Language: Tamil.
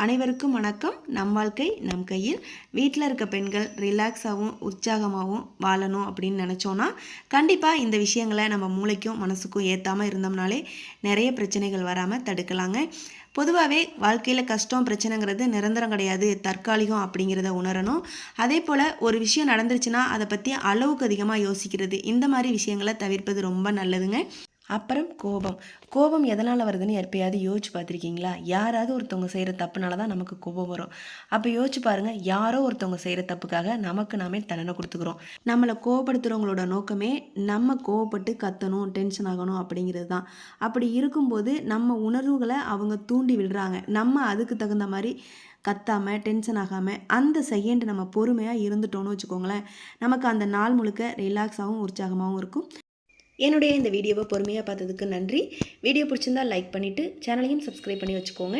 அனைவருக்கும் வணக்கம். நம் வாழ்க்கை நம் கையில். வீட்டில் இருக்க பெண்கள் ரிலாக்ஸாகவும் உற்சாகமாகவும் வாழணும் அப்படின்னு நினச்சோன்னா கண்டிப்பாக இந்த விஷயங்களை நம்ம மூளைக்கும் மனசுக்கும் ஏற்றாமல் இருந்தோம்னாலே நிறைய பிரச்சனைகள் வராமல் தடுக்கலாங்க. பொதுவாகவே வாழ்க்கையில் கஷ்டம் பிரச்சனைங்கிறது நிரந்தரம் கிடையாது, தற்காலிகம் அப்படிங்கிறத உணரணும். அதே போல் ஒரு விஷயம் நடந்துருச்சுன்னா அதை பற்றி அளவுக்கு அதிகமாக யோசிக்கிறது, இந்த மாதிரி விஷயங்களை தவிர்ப்பது ரொம்ப நல்லதுங்க. அப்புறம் கோபம் எதனால் வருதுன்னு எப்பயாவது யோசிச்சு பார்த்துருக்கீங்களா? யாராவது ஒருத்தவங்க செய்கிற தப்புனால தான் நமக்கு கோபம் வரும். அப்போ யோசிச்சு பாருங்கள், யாரோ ஒருத்தவங்க செய்கிற தப்புக்காக நமக்கு நாமே தண்டனை கொடுத்துக்கிறோம். நம்மளை கோபப்படுத்துகிறவங்களோட நோக்கமே நம்ம கோவப்பட்டு கத்தணும், டென்ஷன் ஆகணும் அப்படிங்கிறது தான். அப்படி இருக்கும்போது நம்ம உணர்வுகளை அவங்க தூண்டி விடுறாங்க. நம்ம அதுக்கு தகுந்த மாதிரி கத்தாமல் டென்ஷன் ஆகாமல் அந்த செகண்ட் நம்ம பொறுமையாக இருந்துட்டோன்னு வச்சுக்கோங்களேன், நமக்கு அந்த நாள் முழுக்க ரிலாக்ஸாகவும் உற்சாகமாகவும் இருக்கும். என்னுடைய இந்த வீடியோவை பொறுமையாக பார்த்ததுக்கு நன்றி. வீடியோ பிடிச்சிருந்தால் லைக் பண்ணிவிட்டு சேனலையும் சப்ஸ்கிரைப் பண்ணி வச்சுக்கோங்க.